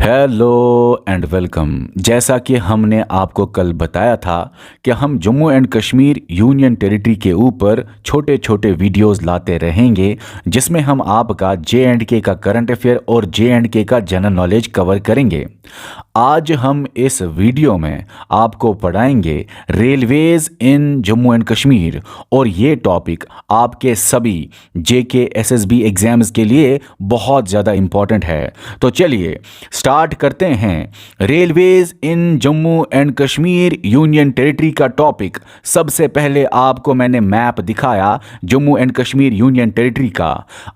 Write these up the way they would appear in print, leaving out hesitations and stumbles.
Hello and welcome. जैसा कि हमने आपको कल बताया था कि हम Jammu and Kashmir union territory के ऊपर छोटे छोटे वीडियोस लाते रहेंगे जिसमें हम आपका जे.एंड.के का करंट अफेयर और जे.एंड.के का जनरल नॉलेज कवर करेंगे। आज हम इस वीडियो में आपको पढ़ाएंगे railways in Jammu and Kashmir, और ये टॉपिक आपके सभी जेके एसएसबी एग्जाम्स के लिए बहुत ज़्यादा इम्पॉर्टेंट है। तो चलिए स्टार्ट करते हैं। Railways in Jammu and Kashmir union territory का टॉपिक। सबसे पहले आपको मैंने मैप दिखाया Jammu and Kashmir union territory का।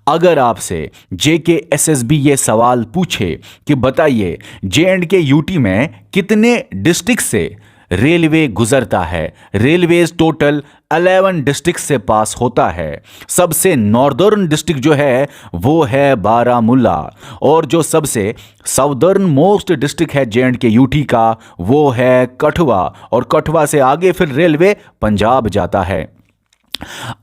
अगर आपसे जेके एसएसबी ये सवाल पूछे कि बताइए जे.एंड.के यूटी में कितने डिस्ट्रिक्ट से रेलवे गुजरता है, रेलवेज टोटल 11 डिस्ट्रिक्ट से पास होता है। सबसे नॉर्दर्न डिस्ट्रिक्ट जो है वो है बारामूला, और जो सबसे साउदर्न मोस्ट डिस्ट्रिक्ट है जे.एंड.के यूटी का वो है कठुआ, और कठुआ से आगे फिर रेलवे पंजाब जाता है।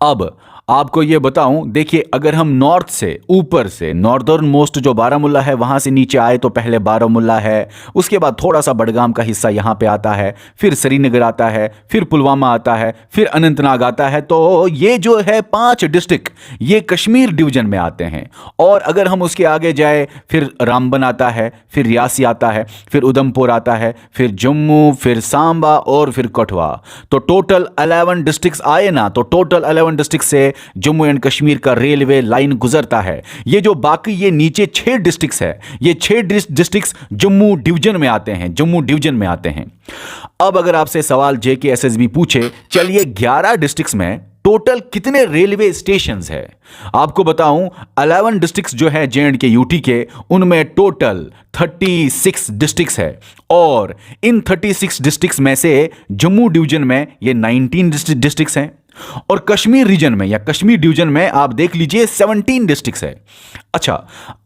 अब आपको ये बताऊं, देखिए अगर हम नॉर्थ से ऊपर से नॉर्दर्न मोस्ट जो बारामूला है वहां से नीचे आए तो पहले बारामूला है, उसके बाद थोड़ा सा बडगाम का हिस्सा यहां पे आता है, फिर श्रीनगर आता है, फिर पुलवामा आता है, फिर अनंतनाग आता है। तो ये जो है 5 डिस्ट्रिक्ट ये कश्मीर डिवीजन में आते हैं। और अगर हम उसके आगे जाए फिर रामबन आता है, फिर रियासी आता है, फिर उधमपुर आता है, फिर जम्मू, फिर सांबा और फिर कठुआ। तो टोटल 11 डिस्ट्रिक्ट आए ना, तो टोटल 11 डिस्ट्रिक्ट से जम्मू एंड कश्मीर का रेलवे लाइन गुजरता है। ये जो बाकी ये नीचे 6 डिस्ट्रिक्ट्स है, ये 6 डिस्ट्रिक्ट्स जम्मू डिवीजन में आते हैं, जम्मू डिवीजन में आते हैं। अब अगर आपसे सवाल जेके एसएसबी पूछे चलिए 11 डिस्ट्रिक्ट्स में टोटल कितने रेलवे स्टेशंस है, आपको बताऊं 11 डिस्ट्रिक्ट्स जो है जे.एंड.के यूटी के, उनमें टोटल 36 डिस्ट्रिक्ट्स है। और इन 36 डिस्ट्रिक्ट्स में से जम्मू डिवीजन में ये 19 डिस्ट्रिक्ट्स हैं, और कश्मीर रीजन में या कश्मीर डिवीजन में आप देख लीजिए 17 डिस्ट्रिक्ट्स है। अच्छा,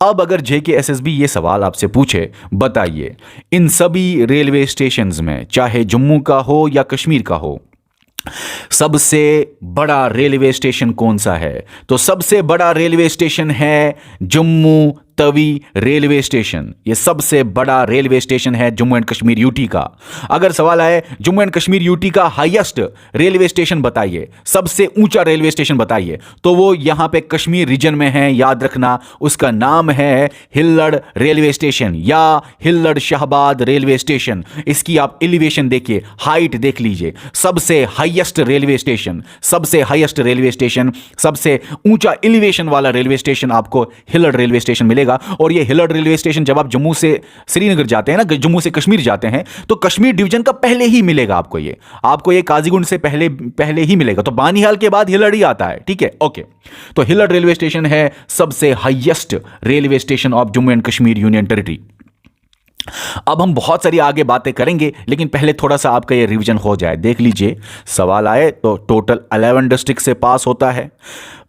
अब अगर जेके एसएसबी ये सवाल आपसे पूछे बताइए इन सभी रेलवे स्टेशंस में चाहे जम्मू का हो या कश्मीर का हो, सबसे बड़ा रेलवे स्टेशन कौन सा है, तो सबसे बड़ा रेलवे स्टेशन है जम्मू तवी रेलवे स्टेशन। ये सबसे बड़ा रेलवे स्टेशन है जम्मू एंड कश्मीर यूटी का। अगर सवाल आए जम्मू एंड कश्मीर यूटी का हाईएस्ट रेलवे स्टेशन बताइए, सबसे ऊंचा रेलवे स्टेशन बताइए, तो वो यहां पे कश्मीर रीजन में है, याद रखना उसका नाम है हिल्लड़ रेलवे स्टेशन या हिल्लड़ शाहबाद रेलवे स्टेशन। इसकी आप एलिवेशन देखिए, हाइट देख लीजिए, सबसे हाईएस्ट रेलवे स्टेशन, सबसे हाईएस्ट रेलवे स्टेशन, सबसे ऊंचा एलिवेशन वाला रेलवे स्टेशन आपको हिल्लड़ रेलवे स्टेशन मिलेगा। और ये हिल्लड़ रेलवे स्टेशन जब आप जम्मू से श्रीनगर जाते हैं ना, जम्मू से कश्मीर जाते हैं, तो कश्मीर डिवीजन का पहले ही मिलेगा आपको ये काजीगुंड से पहले ही मिलेगा। तो बानीहाल के बाद हिल्लड़ ही आता है, ठीक है, ओके। तो हिल्लड़ रेलवे स्टेशन है सबसे highest railway station of Jammu and Kashmir union territory. अब हम बहुत सारी आगे बातें करेंगे, लेकिन पहले थोड़ा सा आपका ये रिवीजन हो जाए। देख लीजिए सवाल आए तो टोटल 11 डिस्ट्रिक्ट से पास होता है।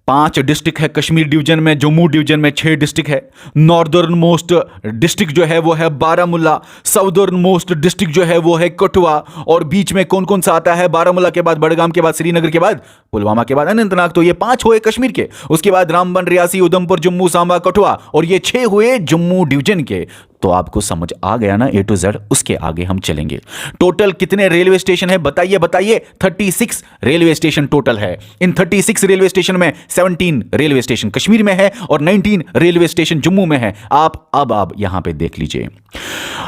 5 डिस्ट्रिक्ट है कश्मीर डिवीजन में, जम्मू डिवीजन में 6 डिस्ट्रिक्ट है। नॉर्दर्न मोस्ट डिस्ट्रिक्ट जो है वो है बारामूला, साउदर्न मोस्ट डिस्ट्रिक्ट जो है वो है कठुआ, और बीच में कौन कौन सा आता है, बारामूला के बाद बडगाम के बाद श्रीनगर के बाद पुलवामा के बाद अनंतनाग। तो ये 5 हुए कश्मीर के, उसके बाद रामबन, रियासी, उधमपुर, जम्मू, सांबा, कठुआ, और ये 6 हुए जम्मू डिवीजन के। तो आपको समझ आ गया ना ए टू जेड। उसके आगे हम चलेंगे। टोटल कितने रेलवे स्टेशन है बताइए 36 रेलवे स्टेशन टोटल है। इन 36 रेलवे स्टेशन में 17 रेलवे स्टेशन कश्मीर में है और 19 रेलवे स्टेशन जम्मू में है। आप यहां पे देख लीजिए।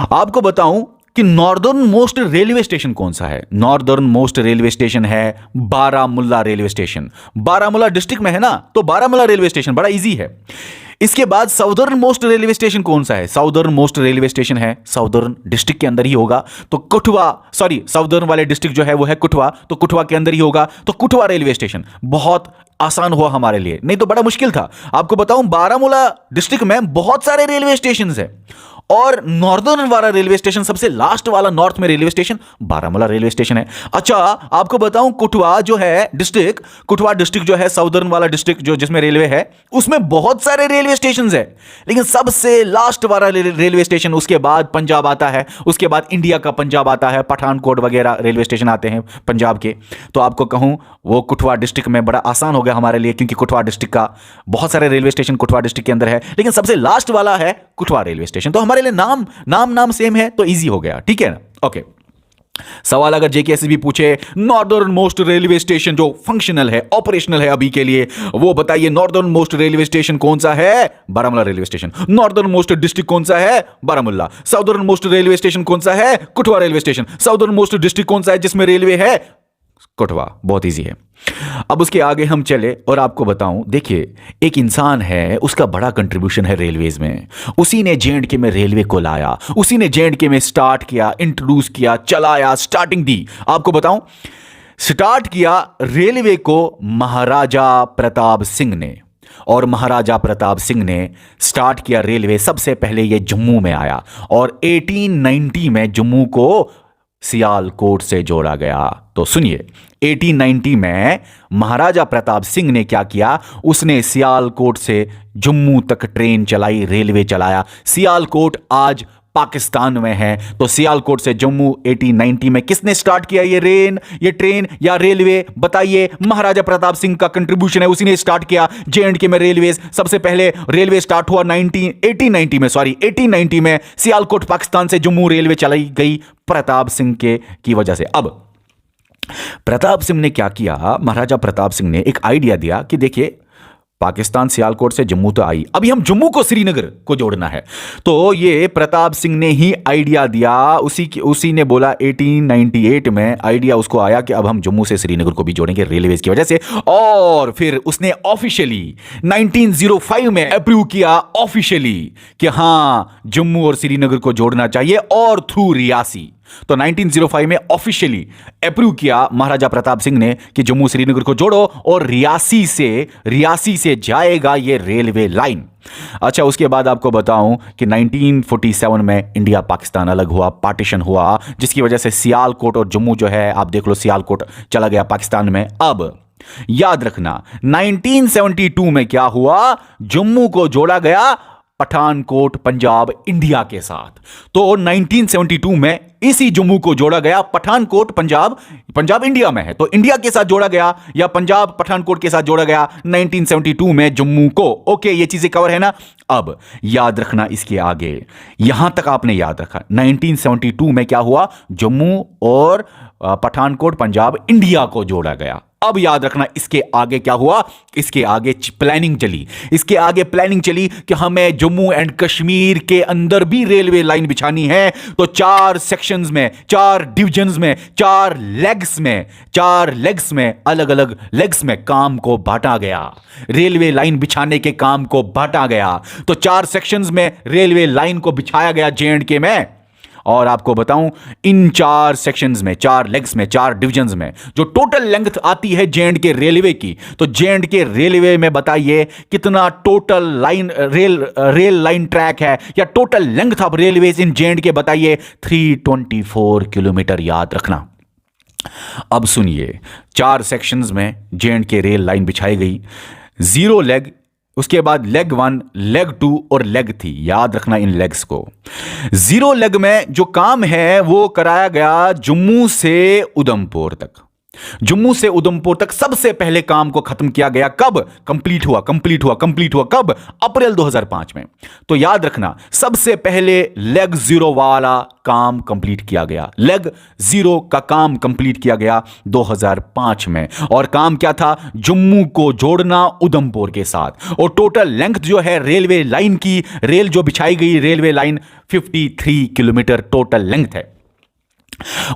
आपको बताऊं कि नॉर्दर्न मोस्ट रेलवे स्टेशन कौन सा है। नॉर्दर्न मोस्ट रेलवे स्टेशन है Baramulla railway station. Baramulla district में है ना, तो बारामूला रेलवे स्टेशन बड़ा इजी है। इसके बाद साउदर्न मोस्ट रेलवे स्टेशन कौन सा है, साउदर्न मोस्ट रेलवे स्टेशन है साउदर्न डिस्ट्रिक्ट के अंदर ही होगा, तो कठुआ, सॉरी साउदर्न वाले डिस्ट्रिक्ट जो है वो है कठुआ, तो कठुआ के अंदर ही होगा, तो कठुआ रेलवे स्टेशन। बहुत आसान हुआ हमारे लिए, नहीं तो बड़ा मुश्किल था। आपको बताऊं बारामूला डिस्ट्रिक्ट में बहुत सारे रेलवे स्टेशन है, और नॉर्दर्न वाला रेलवे स्टेशन सबसे लास्ट वाला नॉर्थ में railway station Baramulla railway station है। अच्छा, आपको बताऊं कठुआ जो है डिस्ट्रिक्ट, कठुआ डिस्ट्रिक्ट जो है साउदर्न वाला डिस्ट्रिक्ट जो जिसमें रेलवे है, उसमें बहुत सारे रेलवे स्टेशन है, लेकिन सबसे लास्ट वाला रेलवे स्टेशन, उसके बाद पंजाब आता है, उसके बाद इंडिया का पंजाब आता है, पठानकोट वगैरह रेलवे स्टेशन आते हैं पंजाब के। तो आपको कहूं वो कठुआ डिस्ट्रिक्ट में बड़ा आसान हो गया हमारे लिए, क्योंकि कठुआ डिस्ट्रिक्ट का बहुत सारे रेलवे स्टेशन कठुआ डिस्ट्रिक्ट के अंदर है, लेकिन सबसे लास्ट वाला है कठुआ रेलवे स्टेशन। तो हमारे हमारे लिए नाम नाम नाम सेम है तो इजी हो गया, ठीक है ना। ओके, सवाल अगर जेकेएसएसबी पूछे नॉर्दर्न मोस्ट रेलवे स्टेशन जो फंक्शनल है, ऑपरेशनल है अभी के लिए, वो बताइए नॉर्दर्न मोस्ट रेलवे स्टेशन कौन सा है? Baramulla railway station. Northern most district कौन सा है? Baramulla. Southern most railway station कौन सा है? Kathua railway station. Southern most district कौन सा है जिसमें रेलवे है? कठुआ। बहुत इजी है। अब उसके आगे हम चले और आपको बताऊं, देखिए एक इंसान है, उसका बड़ा कंट्रीब्यूशन है रेलवेज में। उसी ने जेएंडके में रेलवे को लाया, उसी ने जेएंडके में स्टार्ट किया, इंट्रोड्यूस किया, चलाया, स्टार्टिंग दी। आपको बताऊं, स्टार्ट किया रेलवे को महाराजा प्रताप सिंह ने, और महाराजा प्रताप सिंह ने स्टार्ट किया रेलवे। सबसे पहले यह जम्मू में आया और 1890 में जम्मू को सियालकोट से जोड़ा गया। तो सुनिए, 1890 में महाराजा प्रताप सिंह ने क्या किया? उसने सियालकोट से जम्मू तक ट्रेन चलाई, रेलवे चलाया। सियालकोट आज पाकिस्तान में है, तो सियालकोट से जम्मू 1890 में किसने स्टार्ट किया ये ट्रेन या रेलवे? बताइए। महाराजा प्रताप सिंह का कंट्रीब्यूशन है, उसी ने स्टार्ट किया जेएंडके में रेलवे। सबसे पहले रेलवे स्टार्ट हुआ 1890 में सियालकोट पाकिस्तान से जम्मू रेलवे चलाई गई प्रताप सिंह की वजह से। अब प्रताप सिंह ने क्या किया? महाराजा प्रताप सिंह ने एक आइडिया दिया कि देखिए पाकिस्तान सियालकोट से जम्मू तो आई, अभी हम जम्मू को श्रीनगर को जोड़ना है। तो ये प्रताप सिंह ने ही आइडिया दिया, उसी ने बोला 1898 में आइडिया उसको आया कि अब हम जम्मू से श्रीनगर को भी जोड़ेंगे रेलवेज की वजह से। और फिर उसने ऑफिशियली 1905 में अप्रूव किया ऑफिशियली कि हां जम्मू और श्रीनगर को जोड़ना चाहिए, और थ्रू रियासी। तो 1905 में ऑफिशियली अप्रूव किया महाराजा प्रताप सिंह ने कि जम्मू श्रीनगर को जोड़ो, और रियासी से जाएगा ये रेलवे लाइन। अच्छा, उसके बाद आपको बताऊं कि 1947 में इंडिया पाकिस्तान अलग हुआ, पार्टीशन हुआ, जिसकी वजह से सियालकोट और जम्मू जो है, आप देख लो सियालकोट चला गया पाकिस्तान में। अब याद रखना 1972 में क्या हुआ? जम्मू को जोड़ा गया पठानकोट पंजाब इंडिया के साथ। तो 1972 में इसी जम्मू को जोड़ा गया, पठानकोट पंजाब इंडिया में है तो इंडिया के साथ जोड़ा गया, या पंजाब पठानकोट के साथ जोड़ा गया 1972 में जम्मू को। ओके, ये चीजें कवर है ना। अब याद रखना इसके आगे, यहां तक आपने याद रखा 1972 में क्या हुआ? जम्मू और पठानकोट पंजाब इंडिया को जोड़ा गया। अब याद रखना इसके आगे क्या हुआ? इसके आगे प्लानिंग चली कि हमें जम्मू एंड कश्मीर के अंदर भी रेलवे लाइन बिछानी है। तो 4 सेक्शंस में, 4 डिविजन्स में, 4 लेग्स में, अलग अलग लेग्स में काम को बांटा गया, रेलवे लाइन बिछाने के काम को बांटा गया। तो 4 सेक्शंस में रेलवे लाइन को बिछाया गया जेएंडके में। और आपको बताऊं, इन 4 सेक्शंस में, 4 लेग्स में, 4 डिविजन्स में जो टोटल लेंथ आती है जेएंडके रेलवे की, तो जेएंडके रेलवे में बताइए कितना टोटल रेल लाइन ट्रैक है, या total length of railways in J&K बताइए? 324 किलोमीटर। याद रखना। अब सुनिए, 4 सेक्शंस में जेएंडके रेल लाइन बिछाई गई, 0 लेग, उसके बाद लेग 1, लेग 2 और लेग 3। याद रखना इन लेग्स को। 0 लेग में जो काम है वो कराया गया जम्मू से उधमपुर तक। जम्मू से उधमपुर तक सबसे पहले काम को खत्म किया गया। कब कंप्लीट हुआ? कब? अप्रैल 2005 में। तो याद रखना सबसे पहले लेग 0 वाला काम कंप्लीट किया गया, लेग 0 का काम कंप्लीट किया गया 2005 में। और काम क्या था? जम्मू को जोड़ना उधमपुर के साथ। और टोटल लेंथ जो है रेलवे लाइन की, रेल जो बिछाई गई railway line 53 kilometre total length है।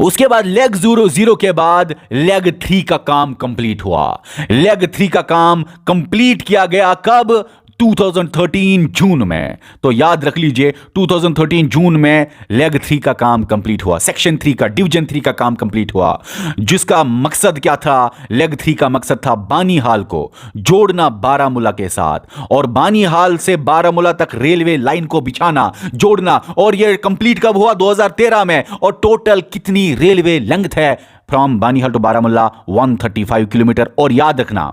उसके बाद लेग 0 के बाद लेग 3 का काम कंप्लीट हुआ। लेग 3 का काम कंप्लीट किया गया कब? 2013 जून में। तो याद रख लीजिए 2013 जून में लेग 3 का काम कंप्लीट हुआ, सेक्शन 3 का, डिवीजन 3 का काम कंप्लीट हुआ, जिसका मकसद क्या था? लेग 3 का मकसद था बानीहाल को जोड़ना बारामूला के साथ, और बानीहाल से बारामूला तक रेलवे लाइन को बिछाना, जोड़ना। और यह कंप्लीट कब हुआ? 2013 में। और टोटल कितनी रेलवे लेंथ है from Banihal to Baramulla? 135 kilometre. और याद रखना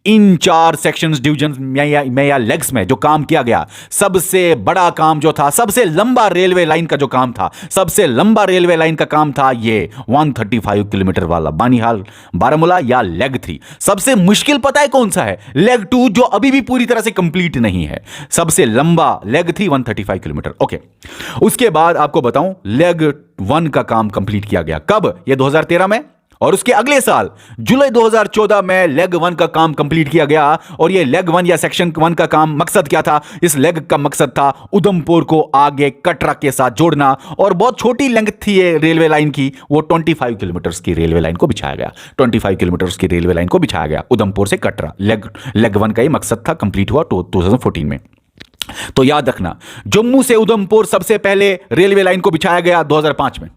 इन 4 सेक्शंस, डिवीजन में या लेग्स में जो काम किया गया, सबसे बड़ा काम जो था, सबसे लंबा रेलवे लाइन का जो काम था, सबसे लंबा रेलवे लाइन का काम था ये 135 किलोमीटर वाला बानीहाल बारामूला या लेग 3। सबसे मुश्किल पता है कौन सा है? लेग 2, जो अभी भी पूरी तरह से कंप्लीट नहीं है। सबसे लंबा लेग 3 135 किलोमीटर। ओके, उसके बाद आपको बताऊं, लेग 1 का काम कंप्लीट किया गया कब? ये 2013 में, और उसके अगले साल जुलाई 2014 में लेग 1 का काम कंप्लीट किया गया। और ये लेग 1 या सेक्शन 1 का काम मकसद क्या था? इस लेग का मकसद था उधमपुर को आगे कटरा के साथ जोड़ना, और बहुत छोटी लेंथ थी ये रेलवे लाइन की, वो 25 किलोमीटर की रेलवे लाइन को बिछाया गया। 25 किलोमीटर की रेलवे लाइन को बिछाया गया उधमपुर से कटरा। लेग 1 का ये मकसद था, कंप्लीट हुआ 2014 में। तो याद रखना, जम्मू से उधमपुर सबसे पहले रेलवे लाइन को बिछाया गया 2005 में।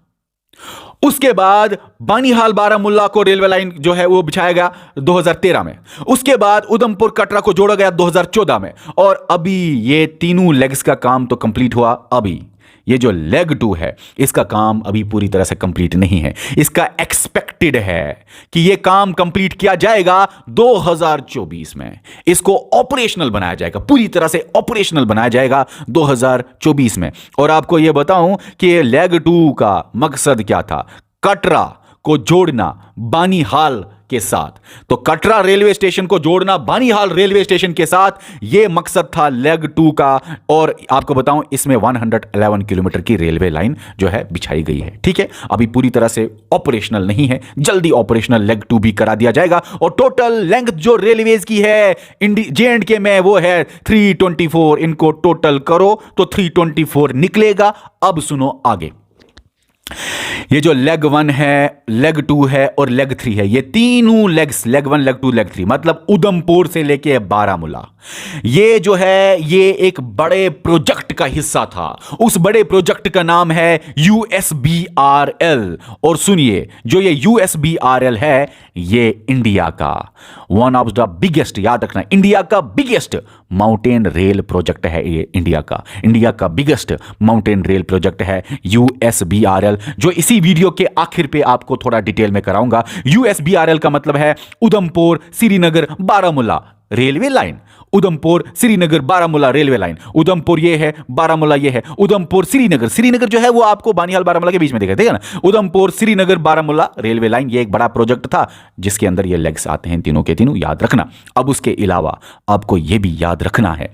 उसके बाद बानीहाल बारामूला को रेलवे लाइन जो है वो बिछाया गया 2013 में। उसके बाद उधमपुर कटरा को जोड़ा गया 2014 में। और अभी ये तीनों लेग्स का काम तो कंप्लीट हुआ। अभी ये जो लेग 2 है, इसका काम अभी पूरी तरह से कंप्लीट नहीं है। इसका एक्सपेक्टेड है कि ये काम कंप्लीट किया जाएगा 2024 में। इसको ऑपरेशनल बनाया जाएगा, पूरी तरह से ऑपरेशनल बनाया जाएगा 2024 में। और आपको ये बताऊं कि ये लेग 2 का मकसद क्या था? कटरा को जोड़ना बानीहाल के साथ। तो कटरा रेलवे स्टेशन को जोड़ना बानीहाल रेलवे स्टेशन के साथ, यह मकसद था लेग 2 का। और आपको बताऊं, इसमें 111 किलोमीटर की रेलवे लाइन जो है बिछाई गई है। ठीक है, अभी पूरी तरह से ऑपरेशनल नहीं है, जल्दी ऑपरेशनल लेग 2 भी करा दिया जाएगा। और टोटल लेंथ जो रेलवेज की है JNK में, वो है 324। इनको टोटल करो तो 324 निकलेगा। अब सुनो आगे, ये जो लेग 1 है, लेग 2 है और लेग 3 है, ये तीनों लेग्स, लेग 1, लेग 2, लेग 3, मतलब उधमपुर से लेके बारामूला, ये जो है ये एक बड़े प्रोजेक्ट का हिस्सा था। उस बड़े प्रोजेक्ट का नाम है USBRL। और सुनिए, जो ये USBRL है, ये इंडिया का वन ऑफ द बिगेस्ट, याद रखना, इंडिया का बिगेस्ट माउंटेन रेल प्रोजेक्ट है। ये इंडिया का बिगेस्ट माउंटेन रेल प्रोजेक्ट है USBRL, जो इसी वीडियो के आखिर पे आपको थोड़ा डिटेल में कराऊंगा। USBRL का मतलब है Udhampur Srinagar Baramulla railway line. Udhampur Srinagar Baramulla railway line. Udhampur ये है, बारामूला ये है। उधमपुर श्रीनगर, श्रीनगर जो है वो आपको बानीहाल बारामूला के बीच में दिखा, ठीक है ना? उधमपुर श्रीनगर बारामूला रेलवे लाइन, ये एक बड़ा प्रोजेक्ट था जिसके अंदर ये लेग्स आते हैं, तीनों के तीनों, याद रखना। अब उसके अलावा आपको ये भी याद रखना है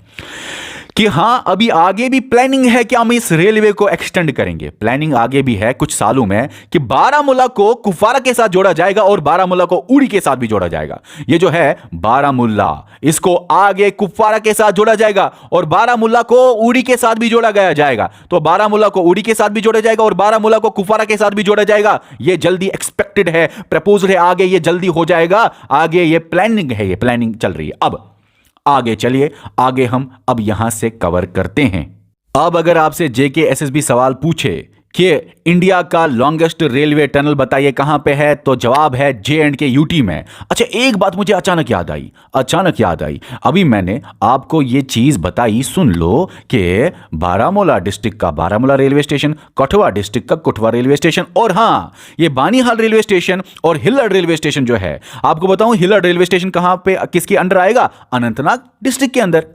कि हां, अभी आगे भी प्लानिंग है कि हम इस रेलवे को एक्सटेंड करेंगे। प्लानिंग आगे भी है कुछ सालों में कि बारामूला को कुफवारा के साथ जोड़ा जाएगा और बारामूला को उड़ी के साथ भी जोड़ा जाएगा। ये जो है बारामूला, इसको आगे कुफवारा के साथ जोड़ा जाएगा और बारामूला को उड़ी के साथ भी जोड़ा गया जाएगा। तो बारामूला को उड़ी के साथ भी जोड़ा जाएगा और बारामूला को कुफवारा के साथ भी जोड़ा जाएगा। ये जल्दी एक्सपेक्टेड है, प्रपोजल है, आगे ये जल्दी हो जाएगा। आगे ये प्लानिंग है, ये प्लानिंग चल रही है। अब आगे चलिए, आगे हम अब यहां से कवर करते हैं। अब अगर आपसे JK SSB सवाल पूछे कि इंडिया का लॉन्गेस्ट रेलवे टनल बताइए कहां पे है, तो जवाब है J&K UT में। अच्छा, एक बात मुझे अचानक याद आई, अभी मैंने आपको ये चीज बताई, सुन लो, कि बारामूला डिस्ट्रिक्ट का Baramulla railway station, Kathua district का कठुआ रेलवे स्टेशन, और हां, ये बानीहाल रेलवे स्टेशन और हिल्लड़ रेलवे स्टेशन जो है, आपको बताऊं हिल्लड़ रेलवे स्टेशन कहां पे, किसके अंडर आएगा? अनंतनाग डिस्ट्रिक्ट के अंदर।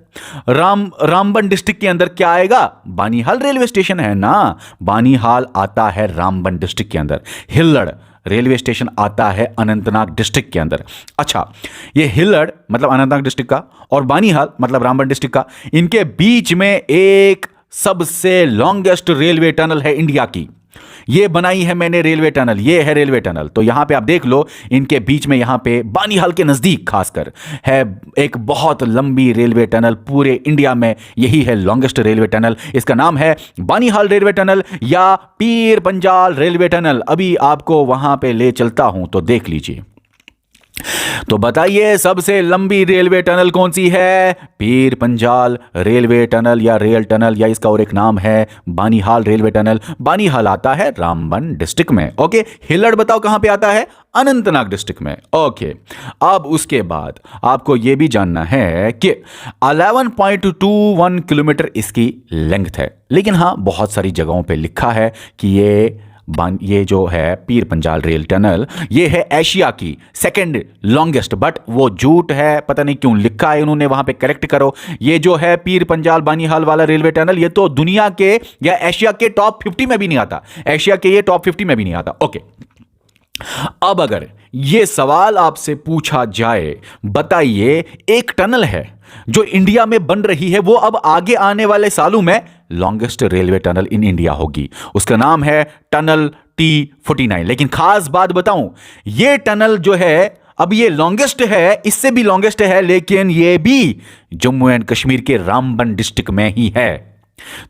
रामबन डिस्ट्रिक्ट के अंदर क्या आएगा? बानीहाल रेलवे स्टेशन है ना। बानीहाल आता है रामबन डिस्ट्रिक्ट के अंदर, हिल्लड़ रेलवे स्टेशन आता है अनंतनाग डिस्ट्रिक्ट के अंदर। अच्छा, ये हिल्लड़ मतलब अनंतनाग डिस्ट्रिक्ट का और बानीहाल मतलब रामबन डिस्ट्रिक्ट का, इनके बीच में एक सबसे लॉन्गेस्ट रेलवे टनल है इंडिया की। ये बनाई है मैंने रेलवे टनल, ये है रेलवे टनल। तो यहां पे आप देख लो, इनके बीच में यहां पे बानीहाल के नजदीक खासकर है एक बहुत लंबी रेलवे टनल, पूरे इंडिया में यही है लॉन्गेस्ट रेलवे टनल। इसका नाम है बानीहाल रेलवे टनल या पीर पंजाल रेलवे टनल। अभी आपको वहां पे ले चलता हूं तो देख लीजिए। तो बताइए, सबसे लंबी रेलवे टनल कौन सी है? पीर पंजाल रेलवे टनल या रेल टनल, या इसका और एक नाम है बानीहाल रेलवे टनल। बानीहाल आता है रामबन डिस्ट्रिक्ट में। ओके, हिल्लड़ बताओ कहां पे आता है? अनंतनाग डिस्ट्रिक्ट में। ओके, अब उसके बाद आपको यह भी जानना है कि 11.21 किलोमीटर इसकी लेंथ है, लेकिन हां, बहुत सारी जगहों पे लिखा है कि ये ये जो है पीर पंजाल रेल टनल, ये है एशिया की सेकंड लॉन्गेस्ट, बट वो झूठ है, पता नहीं क्यों लिखा है उन्होंने वहां पे, करेक्ट करो। ये जो है पीर पंजाल बानीहाल वाला रेलवे टनल, ये तो दुनिया के या एशिया के टॉप 50 में भी नहीं आता, एशिया के ये टॉप 50 में भी नहीं आता। ओके, अब अगर ये सवाल आपसे पूछा जाए, बताइए एक टनल है जो इंडिया में बन रही है, वो अब आगे आने वाले सालों में longest railway tunnel in India होगी, उसका नाम है टनल T49। लेकिन खास बात बताऊं, ये टनल जो है अब ये लॉन्गेस्ट है, इससे भी लॉन्गेस्ट है, लेकिन ये भी जम्मू एंड कश्मीर के रामबन डिस्ट्रिक्ट में ही है।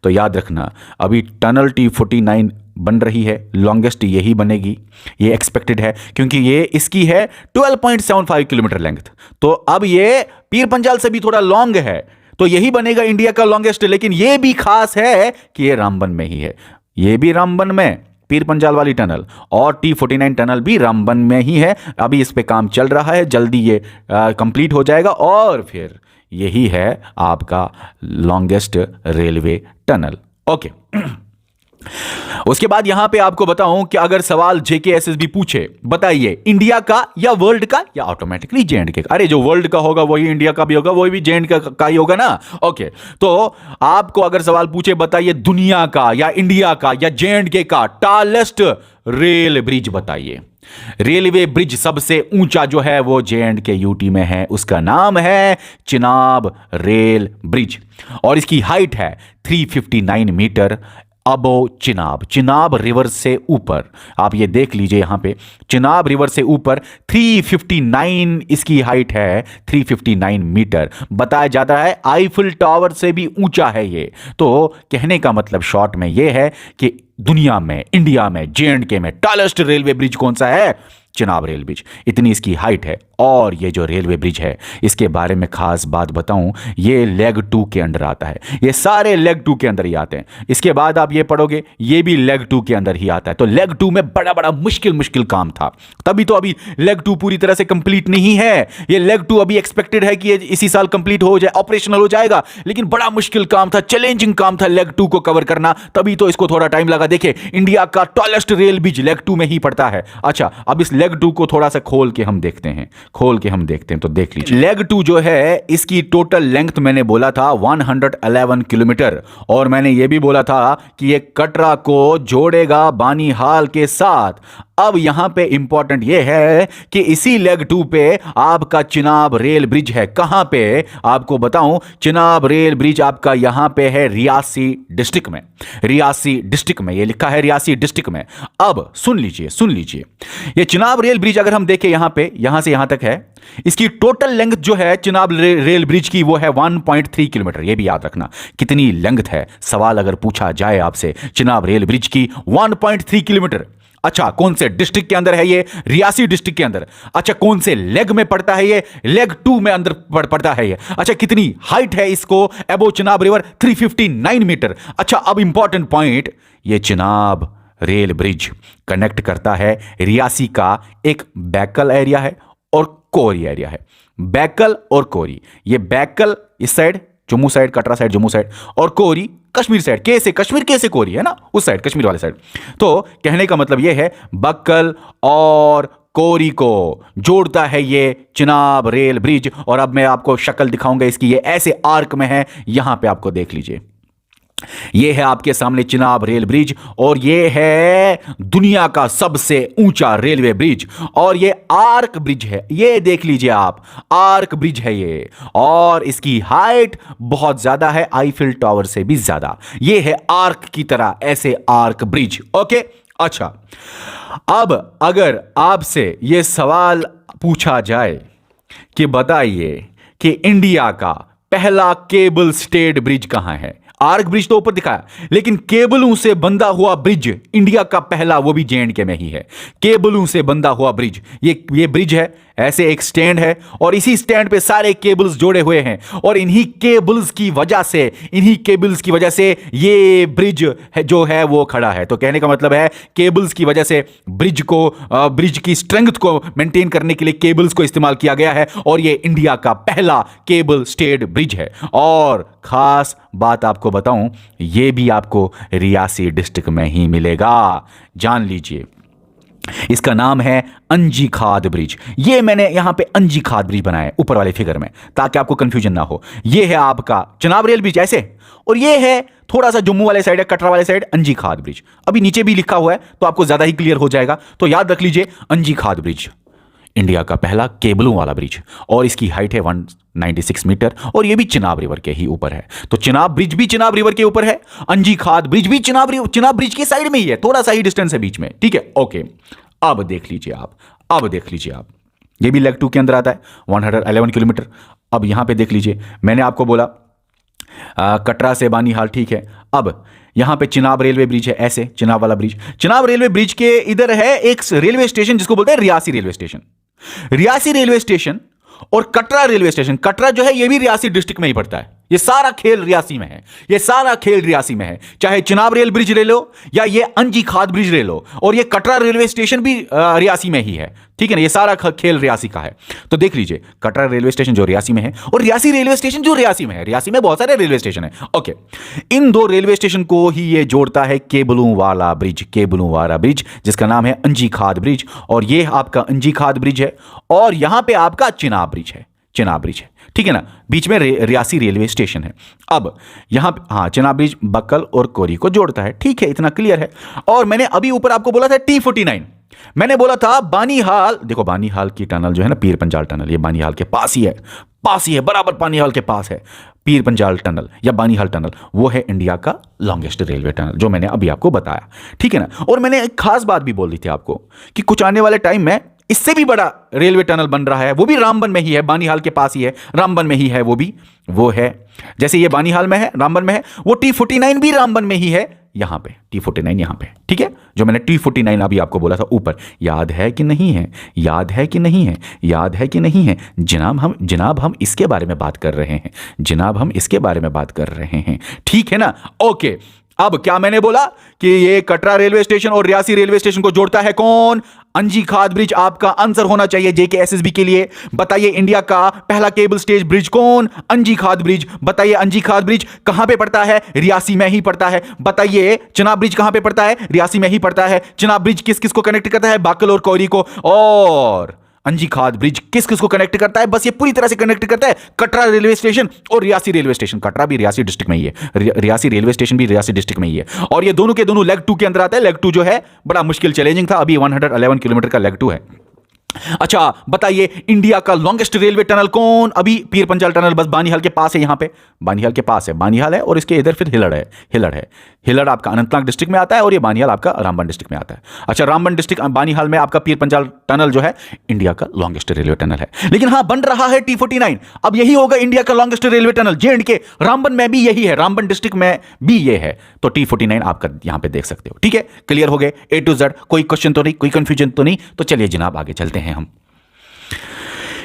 तो याद रखना, अभी टनल T49 बन रही है, लॉन्गेस्ट यही बनेगी, ये एक्सपेक्टेड है, क्योंकि ये इसकी है 12.75 किलोमीटर लेंथ। तो अब ये पीर पंजाल से भी थोड़ा लॉन्ग है, तो यही बनेगा इंडिया का लॉन्गेस्ट। लेकिन ये भी खास है कि ये रामबन में ही है, ये भी रामबन में पीर पंजाल वाली टनल, और T49 टनल भी रामबन में ही है। अभी इस पे काम चल रहा है, जल्दी ये कंप्लीट हो जाएगा, और फिर यही है आपका लॉन्गेस्ट रेलवे टनल। ओके, उसके बाद यहां पे आपको बताऊं कि अगर सवाल JKSSB पूछे, बताइए इंडिया का या वर्ल्ड का, या ऑटोमेटिकली JNK का। अरे जो वर्ल्ड का होगा वही इंडिया का भी होगा, वही भी JNK का ही होगा ना। ओके, तो आपको अगर सवाल पूछे, बताइए दुनिया का या इंडिया का या JNK का टालेस्ट रेल ब्रिज बताइए। रेलवे ब्रिज सबसे ऊंचा जो है वो JNK यूटी में है, उसका नाम है चिनाब रेल ब्रिज, और इसकी हाइट है 359 मीटर अबो चिनाब, चिनाब रिवर से ऊपर। आप ये देख लीजिए यहां पे, चिनाब रिवर से ऊपर 359 इसकी हाइट है, 359 मीटर बताया जाता है। आईफिल टावर से भी ऊंचा है ये। तो कहने का मतलब शॉर्ट में ये है कि दुनिया में, इंडिया में, JNK में टालेस्ट रेलवे ब्रिज कौन सा है? चिनाब रेल ब्रिज, इतनी इसकी हाइट है। और ये जो रेलवे ब्रिज है, इसके बारे में खास बात बताऊं, ये लेग 2 के अंडर आता है, ये सारे लेग 2 के अंदर ही आते हैं। इसके बाद आप ये पढ़ोगे, ये भी लेग 2 के अंदर ही आता है। तो लेग 2 में बड़ा बड़ा मुश्किल काम था, तभी तो अभी लेग 2 पूरी तरह से कंप्लीट नहीं है। ये लेग 2 अभी एक्सपेक्टेड है कि इसी साल कंप्लीट हो जाए, ऑपरेशनल हो जाएगा, लेकिन बड़ा मुश्किल काम था, चैलेंजिंग काम था लेग 2 को कवर करना, तभी तो इसको थोड़ा टाइम लगा। देखिए, इंडिया का टॉलेस्ट रेल ब्रिज लेग 2 में ही पड़ता है। अच्छा, अब इस लेग 2 को थोड़ा सा खोल के हम देखते हैं, तो देख लीजिए। लेग 2 जो है, इसकी टोटल लेंथ मैंने बोला था 111 किलोमीटर, और मैंने यह भी बोला था कि ये कटरा को जोड़ेगा बानीहाल के साथ। अब यहां पे इंपॉर्टेंट यह है कि इसी लेग 2 पे आपका चिनाब रेल ब्रिज है। कहां पे आपको बताऊं, चिनाब रेल ब्रिज आपका यहां पे है रियासी डिस्ट्रिक्ट में, रियासी डिस्ट्रिक्ट में, ये लिखा है रियासी डिस्ट्रिक्ट में। अब सुन लीजिए, ये चिनाब रेल ब्रिज अगर हम देखें यहां पे, यहां से यहां तक है, इसकी टोटल लेंथ जो है चिनाब रेल ब्रिज की वो है 1.3 किलोमीटर। ये भी याद रखना कितनी लेंथ है, सवाल अगर पूछा जाए आपसे चिनाब रेल ब्रिज की 1.3 किलोमीटर। अच्छा, कौन से डिस्ट्रिक्ट के अंदर है ये? रियासी डिस्ट्रिक्ट के अंदर। अच्छा, कौन से लेग में पड़ता है ये? लेग 2 में अंदर पड़ता है ये। अच्छा, कितनी हाइट है इसको अबो चिनाब रिवर? 359 मीटर। अच्छा, अब इंपॉर्टेंट पॉइंट, ये चिनाब रेल ब्रिज कनेक्ट करता है रियासी का एक बैकल एरिया है और कोरी एरिया है। बैकल और कोरी, ये बैकल इस side Jammu side, Katra side Jammu side, और कोरी कश्मीर साइड, कैसे कश्मीर कैसे कोरी है ना, उस साइड कश्मीर वाले साइड। तो कहने का मतलब यह है, बक्कल और कोरी को जोड़ता है ये चिनाब रेल ब्रिज। और अब मैं आपको शक्ल दिखाऊंगा इसकी, ये ऐसे आर्क में है, यहां पे आपको देख लीजिए, ये है आपके सामने चिनाब रेल ब्रिज, और ये है दुनिया का सबसे ऊंचा रेलवे ब्रिज, और ये आर्क ब्रिज है। ये देख लीजिए आप, आर्क ब्रिज है ये, और इसकी हाइट बहुत ज्यादा है, आईफिल टावर से भी ज्यादा। ये है आर्क की तरह, ऐसे आर्क ब्रिज। ओके, अच्छा, अब अगर आपसे यह सवाल पूछा जाए कि बताइए कि इंडिया का पहला केबल स्टेड ब्रिज कहां है? आर्क ब्रिज तो ऊपर दिखाया, लेकिन केबलों से बंधा हुआ ब्रिज इंडिया का पहला, वो भी JNK में ही है। केबलों से बंधा हुआ ब्रिज, ये ब्रिज है ऐसे एक स्टैंड है और इसी स्टैंड पे सारे केबल्स जोड़े हुए हैं और इन्हीं केबल्स की वजह से ये ब्रिज है जो है वो खड़ा है। तो कहने का मतलब है केबल्स की वजह से ब्रिज की स्ट्रेंथ को मेंटेन करने के लिए केबल्स को इस्तेमाल किया गया है और ये इंडिया का पहला केबल स्टेड ब्रिज है। और खास बात आपको बताऊं, ये भी आपको रियासी डिस्ट्रिक्ट में ही मिलेगा, जान लीजिए। इसका नाम है अंजी खाद ब्रिज। ये मैंने यहां पे अंजी खाद ब्रिज बनाया है ऊपर वाले फिगर में ताकि आपको कंफ्यूजन ना हो। ये है आपका चिनाब रेल ब्रिज ऐसे, और ये है थोड़ा सा जम्मू वाले साइड है, कटरा वाले साइड अंजी खाद ब्रिज। अभी नीचे भी लिखा हुआ है तो आपको ज्यादा ही क्लियर हो जाएगा, तो याद रख लीजिए अंजी खाद ब्रिज इंडिया का पहला केबलों वाला ब्रिज और इसकी हाइट है 196 मीटर और ये भी चिनाब रिवर के ही ऊपर है। तो चिनाब ब्रिज भी चिनाब रिवर के ऊपर है, अंजी खाद ब्रिज भी चिनाब ब्रिज के साइड में ही है, थोड़ा सा ही डिस्टेंस है बीच में, ठीक है। ओके, अब देख लीजिए आप, ये भी लेग 2 के अंदर आता है, 111 किलोमीटर। अब यहां पे देख लीजिए, मैंने आपको बोला कटरा से बानीहाल, ठीक है। अब यहां पे चिनाब रेलवे ब्रिज है, ऐसे चिनाब वाला ब्रिज। चिनाब रेलवे ब्रिज के इधर है एक रेलवे स्टेशन जिसको बोलते हैं Reasi railway station. Reasi railway station और कटरा रेलवे स्टेशन, कटरा जो है ये भी रियासी डिस्ट्रिक्ट में ही पड़ता है। ये सारा खेल रियासी में है, चाहे चिनाब रेल ब्रिज ले लो या ये अंजी खाद ब्रिज ले लो, और ये कटरा रेलवे स्टेशन भी रियासी में ही है, ठीक है ना। ये सारा खेल रियासी का है। तो देख लीजिए, कटरा रेलवे स्टेशन जो रियासी में है और रियासी रेलवे स्टेशन जो रियासी में है। रियासी में बहुत सारे रेलवे स्टेशन है, ओके। इन दो रेलवे स्टेशन को ही ये जोड़ता है केबलों वाला ब्रिज जिसका नाम है अंजी खाद ब्रिज, और ये आपका अंजी खाद ब्रिज है और यहां पे आपका चिनाब ब्रिज है, ठीक है ना। बीच में रियासी रेलवे स्टेशन है। अब यहां हाँ, चिनाब ब्रिज बक्कल और कोरी को जोड़ता है, ठीक है, इतना क्लियर है। और मैंने अभी ऊपर आपको बोला था T49, मैंने बोला था बानीहाल, देखो बानीहाल की टनल जो है ना, पीर पंजाल टनल, ये बानीहाल के पास ही है, बराबर बानीहाल के पास है पीर पंजाल टनल या बानीहाल टनल। वो है इंडिया का लॉन्गेस्ट रेलवे टनल जो मैंने अभी आपको बताया, ठीक है ना। और मैंने एक खास बात भी बोल दी थी आपको कि कुछ आने वाले टाइम में इससे भी बड़ा रेलवे टनल बन रहा है, वो भी रामबन में ही है, बानीहाल के पास ही है, रामबन में ही है, वो है जैसे ये बानीहाल में है, रामबन में है, वो T49 भी रामबन में ही है, यहां पे T49 यहां पे, ठीक है। जो मैंने T49 अभी आपको बोला था ऊपर, याद है कि नहीं है जनाब, हम इसके बारे में बात कर रहे हैं, ठीक है ना। ओके, अब क्या मैंने बोला कि ये कटरा रेलवे स्टेशन और रियासी रेलवे स्टेशन को जोड़ता है कौन? अंजी खाद ब्रिज। आपका आंसर होना चाहिए जेके एसएसबी के लिए। बताइए इंडिया का पहला केबल स्टेज ब्रिज कौन? अंजी खाद ब्रिज। बताइए अंजी खाद ब्रिज कहां पे पड़ता है? रियासी में ही पड़ता है। बताइए चिनाब ब्रिज कहां पे पड़ता है? रियासी में ही पड़ता है। चिनाब ब्रिज किस किस को कनेक्ट करता है? बाकल और कोरी को। और अंजी खाद ब्रिज किस किस को कनेक्ट करता है? बस ये पूरी तरह से कनेक्ट करता है कटरा रेलवे स्टेशन और रियासी रेलवे स्टेशन। कटरा भी रियासी डिस्ट्रिक्ट में ही है, रियासी रेलवे स्टेशन भी रियासी डिस्ट्रिक्ट में ही है, और ये दोनों के दोनों लेग 2 के अंदर आता है। लेग 2 जो है बड़ा मुश्किल चैलेंजिंग था, अभी 111 किलोमीटर का लेग 2 है। अच्छा बताइए इंडिया का लॉन्गेस्ट रेलवे टनल कौन? अभी पीर पंजाल टनल बस बानीहाल के पास है, यहां पे बानीहाल के पास है, बानीहाल है और इसके इधर फिर हिलड़ आपका अनंतनाग डिस्ट्रिक्ट में आता है और ये बानीहाल आपका रामबन डिस्ट्रिक्ट में आता है। अच्छा, रामबन डिस्ट्रिक्ट बानीहाल में आपका पीर पंजाल टनल जो है इंडिया का लॉन्गेस्ट रेलवे टनल है। लेकिन हां, बन रहा है T49, अब यही होगा इंडिया का longest railway tunnel. J&K Ramban में भी यही है, रामबन डिस्ट्रिक्ट में भी ये है, तो T49 आपका यहां पे देख सकते हो। ठीक है, क्लियर हो गए A to Z? कोई क्वेश्चन तो नहीं, कोई कंफ्यूजन तो नहीं? तो चलिए जनाब आगे चलते हैं हम।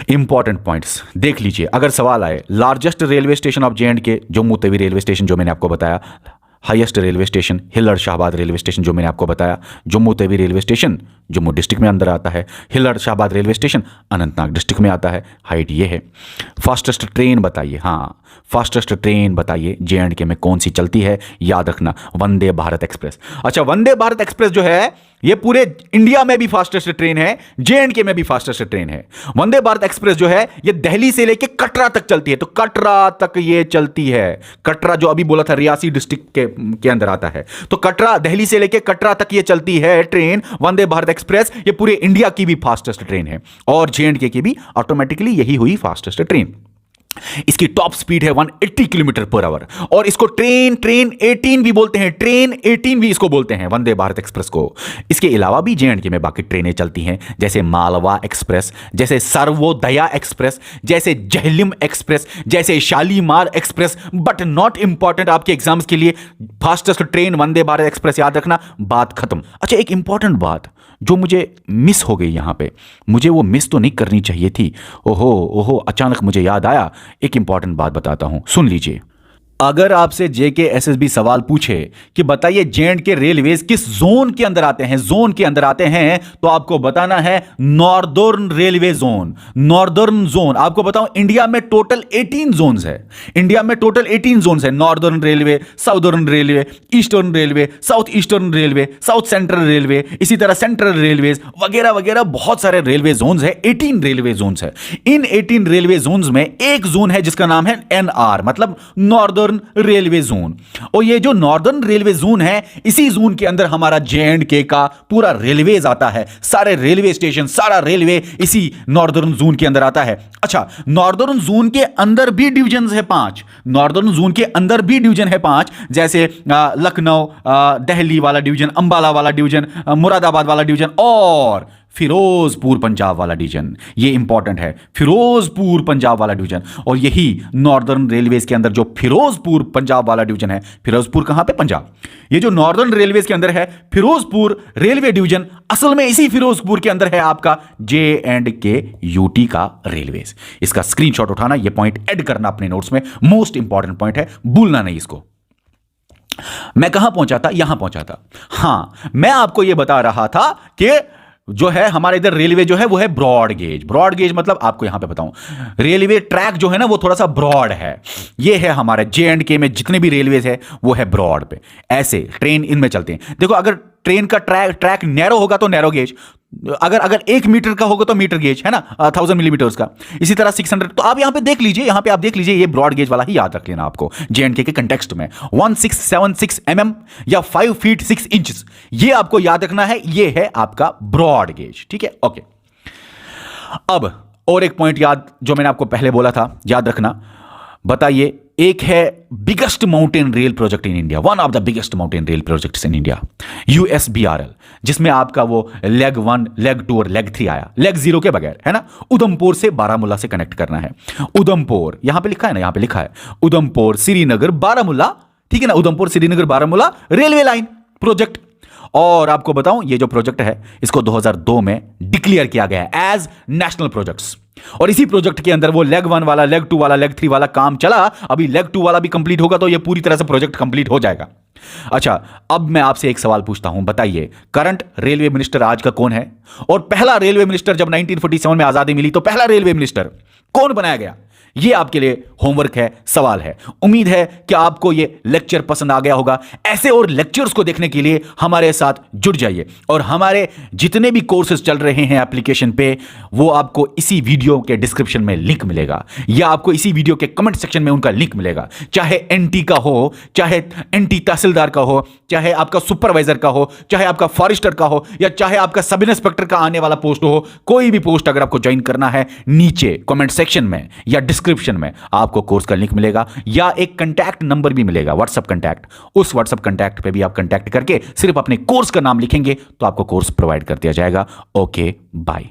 इंपॉर्टेंट पॉइंट्स देख लीजिए, अगर सवाल आए largest railway station of J&K Jammu Tawi railway station जो मैंने आपको बताया, highest railway station Hillar Shahabad railway station जो मैंने आपको बताया, Jammu Tawi railway station Jammu district में अंदर आता है, Hillar Shahabad railway station Anantnag district में आता है, हाइट ये है। फास्टेस्ट ट्रेन बताइए, हाँ फास्टेस्ट ट्रेन बताइए J&K में कौन सी चलती है? याद रखना वंदे भारत एक्सप्रेस। अच्छा, वंदे भारत एक्सप्रेस जो है ये पूरे इंडिया में भी फास्टेस्ट ट्रेन है, J&K में भी फास्टेस्ट ट्रेन है। वंदे भारत एक्सप्रेस जो है ये दिल्ली से लेके कटरा तक चलती है, तो कटरा तक ये चलती है। कटरा जो अभी बोला था रियासी डिस्ट्रिक्ट के अंदर आता है, तो कटरा, दिल्ली से लेके कटरा तक ये चलती है ट्रेन वंदे भारत एक्सप्रेस। ये पूरे इंडिया की भी फास्टेस्ट ट्रेन है और J&K की भी ऑटोमेटिकली यही हुई फास्टेस्ट ट्रेन। इसकी टॉप स्पीड है 180 किलोमीटर पर आवर। और इसको ट्रेन ट्रेन 18 भी बोलते हैं, ट्रेन 18 भी इसको बोलते हैं, वंदे भारत एक्सप्रेस को। इसके अलावा भी जे&के में बाकी ट्रेनें चलती हैं, जैसे मालवा एक्सप्रेस, जैसे सर्वोदया एक्सप्रेस, जैसे जहलिम एक्सप्रेस, जैसे Shalimar express. But not important आपके एग्जाम्स के लिए, fastest train Vande Bharat express याद रखना, बात खत्म। अच्छा, एक इंपॉर्टेंट बात जो मुझे मिस हो गई यहां पे, मुझे वो मिस तो नहीं करनी चाहिए थी, ओहो ओहो, अचानक मुझे याद आया। एक इंपॉर्टेंट बात बताता हूं, सुन लीजिए। अगर आपसे जेके एसएसबी सवाल पूछे कि बताइए जे&के रेलवेज किस जोन के अंदर आते हैं, जोन के अंदर आते हैं, तो आपको बताना है northern railway zone. Northern zone आपको बताऊं, इंडिया में टोटल 18 जोन्स है। इंडिया में टोटल 18 जोन्स है। Northern railway, southern railway, eastern railway, south eastern railway, south central railway, इसी तरह सेंट्रल रेलवेज वगैरह वगैरह, बहुत सारे रेलवे जोन्स है। 18 रेलवे जोन्स है। इन 18 रेलवे जोन्स में एक जोन है जिसका नाम है एनआर, मतलब नॉर्दर्न रेलवे जोन। और ये जो नॉर्दर्न रेलवे जोन है, इसी जोन के अंदर हमारा जे&के का पूरा रेलवेज आता है। सारे रेलवे स्टेशन, सारा रेलवे इसी नॉर्दर्न जोन के अंदर आता है। अच्छा, नॉर्दर्न जोन के अंदर भी डिवीजन है 5। नॉर्दर्न जोन के अंदर भी डिवीजन है 5, जैसे लखनऊ, दिल्ली वाला डिवीजन, अंबाला वाला डिवीजन, मुरादाबाद वाला डिवीजन और फिरोजपुर पंजाब वाला डिवीजन। ये इंपॉर्टेंट है, फिरोजपुर पंजाब वाला डिवीजन। और यही नॉर्दर्न रेलवेज के अंदर जो फिरोजपुर पंजाब वाला डिवीजन है, फिरोजपुर कहां पे? पंजाब। ये जो नॉर्दर्न रेलवेज के अंदर है फिरोजपुर रेलवे डिवीजन, असल में इसी फिरोजपुर के अंदर है आपका जे&के यूटी का रेलवेज। इसका स्क्रीनशॉट उठाना, ये पॉइंट ऐड करना अपने नोट्स में, मोस्ट इंपॉर्टेंट पॉइंट है, भूलना नहीं इसको। मैं कहां पहुंचा था? यहां पहुंचा था। हां, मैं आपको यह बता रहा था कि जो है हमारे इधर रेलवे जो है वो है ब्रॉड गेज। ब्रॉड गेज मतलब आपको यहां पे बताऊं, रेलवे ट्रैक जो है ना वो थोड़ा सा ब्रॉड है। ये है हमारे जे&के में जितने भी रेलवेज है वो है ब्रॉड पे, ऐसे ट्रेन इनमें चलते हैं। देखो, अगर ट्रेन का ट्रैक नैरो होगा तो नैरो गेज, अगर 1 मीटर का होगा तो मीटर गेज, है ना, 1000 मिलीमीटर्स का। इसी तरह 600, तो आप यहां पे देख लीजिए, यहां पे आप देख लीजिए, ये ब्रॉड गेज वाला ही याद रख लेना आपको जे&के के कंटेक्स्ट में। 1676 mm या 5 फीट 6 इंच, ये आपको याद रखना है, ये है आपका ब्रॉड गेज। ठीक है, ओके। अब और एक पॉइंट याद, जो मैंने आपको पहले बोला था, याद रखना। बताइए, एक है biggest mountain rail project in India, one of the biggest mountain rail projects in India, USBRL, जिसमें आपका वो लेग 1, लेग 2 और लेग 3 आया, लेग 0 के बगैर, है ना। उधमपुर से बारामूला से कनेक्ट करना है। उधमपुर यहां पे लिखा है ना, यहां पे लिखा है उधमपुर श्रीनगर बारामूला, ठीक है ना, Udhampur Srinagar Baramulla railway line project. और आपको बताऊं, ये जो प्रोजेक्ट है इसको 2002 में डिक्लेयर किया गया है एज नेशनल प्रोजेक्ट्स। और इसी प्रोजेक्ट के अंदर वो लेग 1 वाला, लेग 2 वाला, लेग 3 वाला काम चला। अभी लेग 2 वाला भी कंप्लीट होगा तो ये पूरी तरह से प्रोजेक्ट कंप्लीट हो जाएगा। अच्छा, अब मैं आपसे एक सवाल पूछता हूं, बताइए करंट रेलवे मिनिस्टर आज का कौन है? और पहला रेलवे मिनिस्टर, जब 1947 में आजादी मिली तो पहला रेलवे मिनिस्टर कौन बनाया गया? ये आपके लिए होमवर्क है, सवाल है। उम्मीद है कि आपको ये लेक्चर पसंद आ गया होगा। ऐसे और लेक्चर्स को देखने के लिए हमारे साथ जुड़ जाइए, और हमारे जितने भी कोर्सेज चल रहे हैं एप्लीकेशन पे, वो आपको इसी वीडियो के डिस्क्रिप्शन में लिंक मिलेगा, या आपको इसी वीडियो के कमेंट सेक्शन में उनका लिंक मिलेगा। चाहे एनटी का हो, चाहे एनटी तहसीलदार का हो, चाहे आपका सुपरवाइजर का हो, चाहे आपका फॉरेस्टर का हो, या चाहे आपका सब इंस्पेक्टर का आने वाला पोस्ट हो, कोई भी पोस्ट अगर आपको ज्वाइन करना है, नीचे कमेंट सेक्शन में या डिस्क्रिप्शन में आपको कोर्स का लिंक मिलेगा, या एक कांटेक्ट नंबर भी मिलेगा, व्हाट्सएप कांटेक्ट। उस व्हाट्सएप कांटेक्ट पे भी आप कांटेक्ट करके सिर्फ अपने कोर्स का नाम लिखेंगे तो आपको कोर्स प्रोवाइड कर दिया जाएगा। Okay, bye.